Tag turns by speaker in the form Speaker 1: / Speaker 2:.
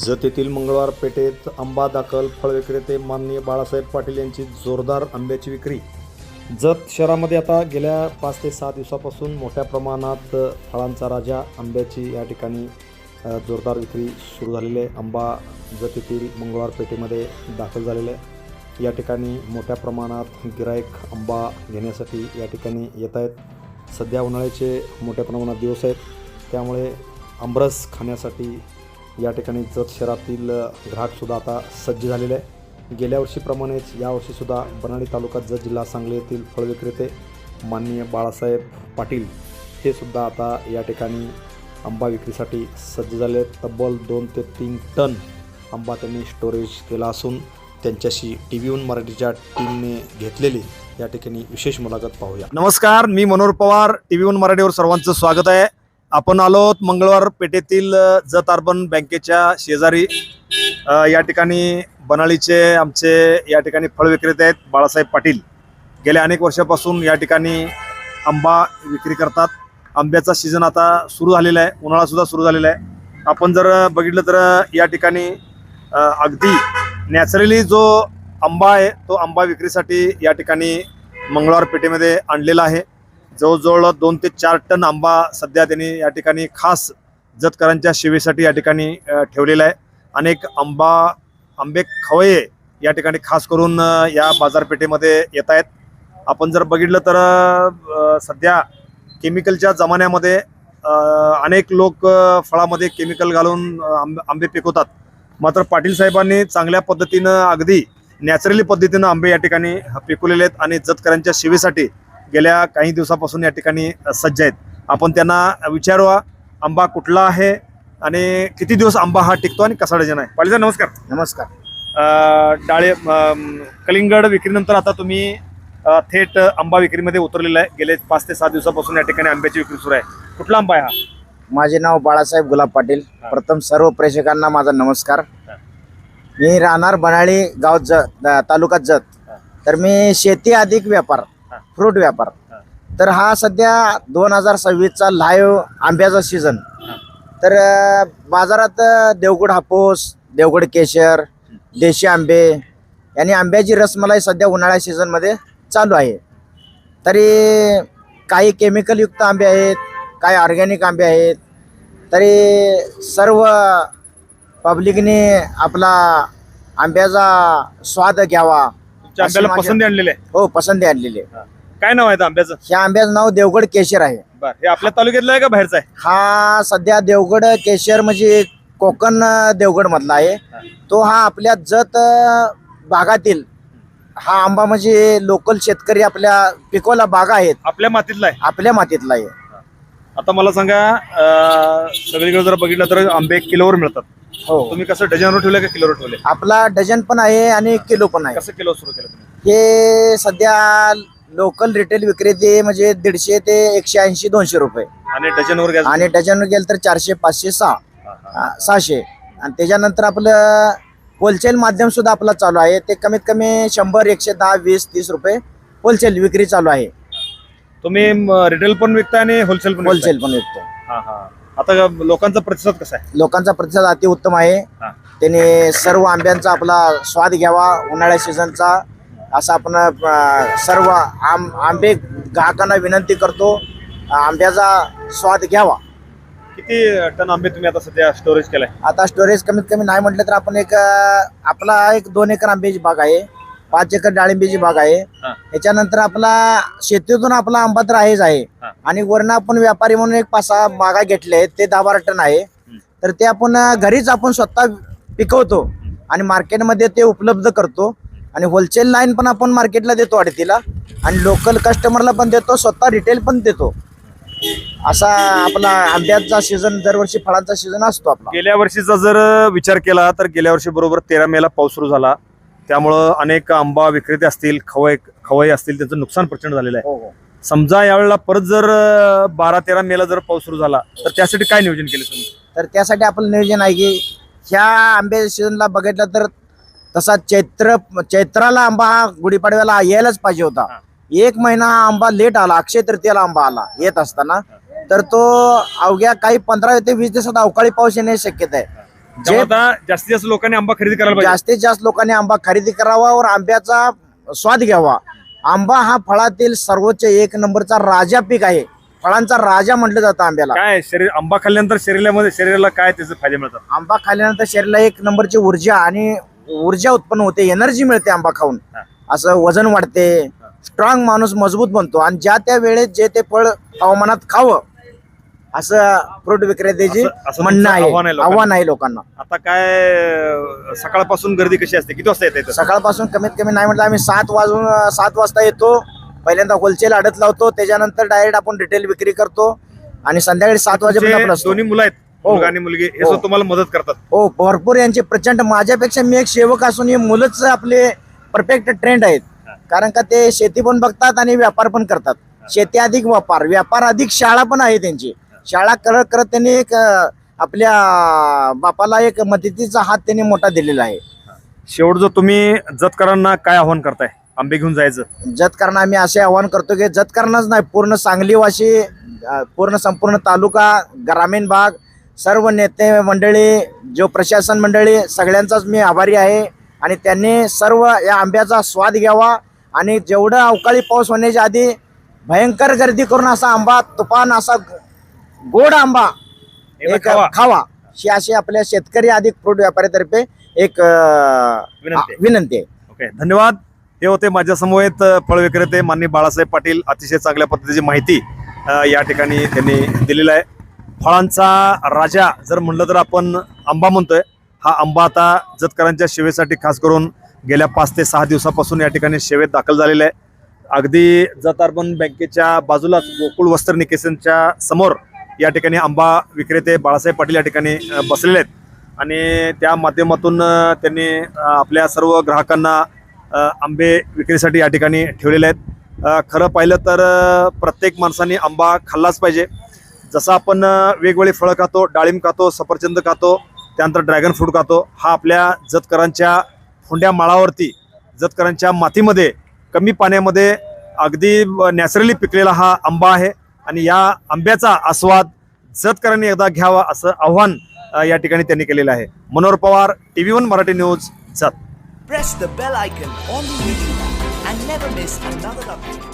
Speaker 1: जत येथील मंगळवार पेठेत आंबा दाखल फळ विक्रेते माननीय बाळासाहेब पाटील यांची जोरदार आंब्याची विक्री। जत शहरामध्ये आता गेल्या 5 ते 6 दिवसापासून मोठ्या प्रमाणात फळांचा राजा आंब्याची या ठिकाणी जोरदार विक्री सुरू झालेली आहे। आंबा जत येथील मंगळवार पेठेमध्ये दाखल झालेला आहे। या ठिकाणी मोठ्या प्रमाणात गिराईक आंबा घेण्यासाठी या ठिकाणी येत आहेत। सध्या उन्हाळ्याचे मोठ्या प्रमाणात दिवस आहेत, त्यामुळे आंबरस खाण्यासाठी या ठिकाणी जत शहरातील ग्राहकसुद्धा आता सज्ज झालेले आहे। गेल्या वर्षीप्रमाणेच यावर्षीसुद्धा बनाडी तालुका जत जिल्हा सांगली येथील फळ विक्रेते माननीय बाळासाहेब पाटील हे सुद्धा आता या ठिकाणी आंबा विक्रीसाठी सज्ज झाले आहेत। तब्बल 2 ते 3 टन आंबा त्यांनी स्टोरेज केला असून त्यांच्याशी TV1 मराठीच्या टीमने घेतलेली या ठिकाणी विशेष मुलाखत पाहूया।
Speaker 2: नमस्कार, मी मनोहर पवार, TV1 मराठीवर सर्वांचं स्वागत आहे। आपण आलो मंगळवार पेठेतील जत अर्बन बँकेच्या शेजारी। या ठिकाणी बनाळीचे आमचे या ठिकाणी फळ विक्रेते आहेत बाळासाहेब पाटील। गेल्या अनेक वर्षापासून या ठिकाणी आंबा विक्री करतात। आंब्याचा सीझन आता सुरू झालेला आहे, उन्हाळा सुद्धा सुरू झालेला आहे। आपण जर बघितलं तर या ठिकाणी अगदी नॅचरली जो आंबा आहे तो आंबा विक्रीसाठी या ठिकाणी मंगळवार पेठेमध्ये आणलेला आहे। जवळजवळ 2 ते 4 टन आंबा सध्या त्यांनी या ठिकाणी खास जतकरांच्या सेवेसाठी या ठिकाणी ठेवलेला आहे। अनेक आंबे खवये या ठिकाणी खास करून या बाजारपेठेमध्ये येत आहेत। आपण जर बघितलं तर सध्या केमिकलच्या जमान्यामध्ये अनेक लोक फळामध्ये केमिकल घालून आंबे पिकवतात, मात्र पाटील साहेबांनी चांगल्या पद्धतीनं अगदी नॅचरली पद्धतीनं आंबे या ठिकाणी पिकवलेले आहेत आणि जतकरांच्या सेवेसाठी गेल्या काही दिवसापासून या ठिकाणी सज्ज आहेत। आपण त्यांना विचारूया आंबा कुठला आहे आणि किती दिवस आंबा हा टिकतो आणि कसा डझन आहे। पाटील साहेब नमस्कार।
Speaker 3: नमस्कार।
Speaker 2: कलिंगड विक्रीनंतर आता तुम्ही थेट आंबा विक्रीमध्ये उतरलेला आहे। गेले 5 ते 6 दिवसापासून या ठिकाणी आंब्याची विक्री सुरू आहे। कुठला आंबा आहे हा?
Speaker 3: माझे नाव बाळासाहेब गुलाब पाटील। प्रथम सर्व प्रेक्षकांना माझा नमस्कार। मी राहणार बनाळी गाव तालुका जत। तर मी शेती अधिक व्यापार, फ्रूट व्यापार। तर हा सध्या 2026 चा लाईव्ह आंब्याचा सीझन। तर बाजारात देवगड हापूस, देवगड केशर, देशी आंबे यांनी आंब्याची रसमलाई सध्या उन्हाळ्या सीझन मध्ये चालू आहे। तरी काही केमिकल युक्त आंबे आहेत, काही ऑर्गॅनिक आंबे आहेत। तरी सर्व पब्लिकने आपला आंब्याचा स्वाद घ्यावा।
Speaker 2: आंब्याला पसंती आणलेली आहे?
Speaker 3: हो, पसंती आणलेली आहे।
Speaker 2: काय नाव आहे आंब्याचं?
Speaker 3: ह्या आंब्याचं नाव देवगड केशर आहे।
Speaker 2: बरं, हे आपल्या तालुक्यातलं आहे का बाहेरचं आहे?
Speaker 3: हा सध्या देवगड केशर म्हणजे कोकण देवगड मधला आहे। तो हा आपल्या जत भागातील हा आंबा म्हणजे लोकल शेतकरी आपल्या पिकवला बागा आहेत,
Speaker 2: आपल्या मातीतला आहे?
Speaker 3: आपल्या मातीतला आहे।
Speaker 2: आता मला सांगा, सगळीकडे जर बघितलं तर आंबे किलोवर मिळतात।
Speaker 3: हो,
Speaker 2: तुम्ही कसं डझनवर ठेवले का किलोवर ठेवले?
Speaker 3: आपला डझन पण आहे आणि किलो पण आहे।
Speaker 2: कसं किलो सुरू केलं तुम्ही?
Speaker 3: हे सध्या लोकल रिटेल विक्रेते म्हणजे 150 ते 180 200 रुपये
Speaker 2: आणि डझनवर घ्या?
Speaker 3: आणि डझनवर गेलं तर 400 500 600। आणि त्याच्यानंतर आपलं होलसेल माध्यम सुद्धा आपला चालू आहे। ते कमीत कमी 100 110 20 30 रुपये होलसेल विक्री चालू आहे।
Speaker 2: तुम्ही रिटेल पण विकताय आणि होलसेल पण?
Speaker 3: होलसेल पण विकतो।
Speaker 2: आता लोकांचा प्रतिसाद कसा आहे?
Speaker 3: लोकांचा प्रतिसाद अति उत्तम आहे। त्याने सर्व आंब्यांचा आपला स्वाद घ्यावा उन्हाळ्या सीझनचा, असा आपण सर्व आंबे ग्राहकांना विनंती करतो, आंब्याचा स्वाद घ्यावा।
Speaker 2: किती टन आंबे तुम्ही आता सध्या स्टोरेज केलाय?
Speaker 3: आता स्टोरेज कमीत कमी नाही म्हटलं तर आपण आपला 2 एकर आंब्याची बाग आहे, 5 एकर डाळिंबीची बाग आहे। याच्यानंतर आपला शेतीतून आपला आंबा तर आहेच आहे आणि वरनं आपण व्यापारी म्हणून 5-6 बागा घेतले आहेत, ते 10-12 टन आहे। तर ते आपण घरीच आपण स्वतः पिकवतो आणि मार्केटमध्ये ते उपलब्ध करतो आणि होलसेल लाईन पण आपण मार्केटला देतो अडतीला आणि लोकल कस्टमरला पण देतो, स्वतः रिटेल पण देतो। असा आपला आंब्याचा सीझन दरवर्षी फळांचा सीझन असतो आपला।
Speaker 2: गेल्या वर्षीचा जर विचार केला तर गेल्या वर्षी बरोबर 13 मेला पाऊस सुरू झाला, त्यामुळं अनेक आंबा विक्रेते असतील, खवय असतील, त्यांचं नुकसान प्रचंड झालेलं आहे। समजा यावेळेला परत जर 12-13 मेला जर पाऊस सुरू झाला तर त्यासाठी काय नियोजन केलं तुम्ही?
Speaker 3: तर त्यासाठी आपलं नियोजन आहे की ह्या आंब्याच्या सीझनला बघितलं तर तसा चैत्राला आंबा हा गुढीपाडव्याला यायलाच पाहिजे होता। 1 महिना आंबा लेट आला, अक्षय तृतीयेला आंबा आला येत असताना। तर तो अवघ्या काही 15 ते 20 दिवसात अवकाळी पाऊस येण्याची शक्यता आहे।
Speaker 2: त्यामुळे आता जास्तीत जास्त लोकांनी आंबा खरेदी करायला पाहिजे.
Speaker 3: जास्तीत जास्त लोकांनी आंबा खरेदी करावा और आंब्याचा स्वाद घ्यावा. आंबा हा फळातील सर्वोच्च एक नंबरचा राजा पीक आहे. फळांचा राजा म्हटलं जातं आंब्याला.
Speaker 2: काय आंबा खाल्ल्यानंतर शरीराला काय त्याचे फायदे मिळतात?
Speaker 3: आंबा खाल्ल्यानंतर शरीराला एक नंबरची ऊर्जा आणि ऊर्जा उत्पन्न होते, एनर्जी मिळते आंबा खाऊन. असं वजन वाढते, स्ट्रॉंग माणूस मजबूत बनतो. आणि ज्या त्या वेळेत जे ते फळ हवामानात खावं असं फ्रूट विक्रेत्याची
Speaker 2: असं
Speaker 3: म्हणणं
Speaker 2: तुमचं
Speaker 3: आहे.
Speaker 2: आव्हान
Speaker 3: आव्हान आहे लोकांना.
Speaker 2: आता काय सकाळपासून गर्दी कशी असते? किती वाजता येते?
Speaker 3: सकाळपासून कमीत कमी नाही म्हटलं आम्ही 7 वाजता येतो. पहिल्यांदा होलसेल आडत लावतो, त्याच्यानंतर डायरेक्ट आपण रिटेल विक्री करतो आणि संध्याकाळी 7 वाजेपर्यंत आपण असतो.
Speaker 2: दोन्ही मुलं आहेत,
Speaker 3: हो.
Speaker 2: मुलगा आणि मुलगी, हे
Speaker 3: हो.
Speaker 2: सुद्धा तुम्हाला मदत करतात?
Speaker 3: हो, भरपूर यांचे प्रचंड. माझ्यापेक्षा मी एक सेवक असून हे मुलंच आपले परफेक्ट ट्रेंड आहेत. कारण का ते शेती पण बघतात आणि व्यापार पण करतात. शेती अधिक व्यापार अधिक शाळा पण आहे त्यांची. शाळा करत करत त्यांनी एक आपल्या बापाला एक मदतीचा हात त्यांनी मोठा दिलेला आहे.
Speaker 2: शेवट जो तुम्ही जतकरांना काय आव्हान करताय आंबे घेऊन जायचं?
Speaker 3: जतकरांना आम्ही असे आवाहन करतो की जतकरांनाच नाही, पूर्ण सांगली वाशी, पूर्ण संपूर्ण तालुका, ग्रामीण भाग, सर्व नेते मंडळी, जो प्रशासन मंडळी, सगळ्यांचाच मी आभारी आहे. आणि त्यांनी सर्व या आंब्याचा स्वाद घ्यावा आणि जेवढं अवकाळी पाऊस होण्याच्या आधी भयंकर गर्दी करून असा आंबा, तुफान असा गोड आंबा एक खावा, ही अशी आपल्या शेतकरी अधिक फ्रूट व्यापाऱ्यातर्फे एक विनंती आहे.
Speaker 2: ओके, धन्यवाद. हे होते माझ्या समवेत फळ विक्रेते माननीय बाळासाहेब पाटील. अतिशय चांगल्या पद्धतीची माहिती या ठिकाणी त्यांनी दिलेला आहे. फळांचा राजा जर म्हणलं तर आपण आंबा म्हणतोय. हा आंबा आता जतकरांच्या सेवेसाठी खास करून गेल्या 5 ते 6 दिवसापासून या ठिकाणी सेवेत दाखल झालेला आहे. अगदी जत अर्बन बँकेच्या बाजूलाच गोकुळ वस्त्र निकेतनच्या समोर या ठिकाणी आंबा विक्रेते बाळासाहेब पाटील या ठिकाणी बसलेले आहेत आणि त्या माध्यमातून त्यांनी आपल्या सर्व ग्राहकांना आंबे विक्रीसाठी या ठिकाणी ठेवलेले आहेत. खरं पाहिलं तर प्रत्येक माणसाने आंबा खाल्लाच पाहिजे. जसं आपण वेगवेगळी फळं खातो, डाळिंब खातो, सफरचंद खातो, त्यानंतर ड्रॅगन फ्रूट खातो, हा आपल्या जतकरांच्या फोंड्या माळावरती, जतकरांच्या मातीमध्ये, कमी पाण्यामध्ये अगदी नॅचरली पिकलेला हा आंबा आहे. आणि या आंब्याचा आस्वाद जतकरांनी एकदा घ्यावा असं आव्हान या ठिकाणी त्यांनी केलेलं आहे. Manohar Pawar, TV1 Marathi news, Jath.
Speaker 4: Press the bell icon on the YouTube app and never miss another update.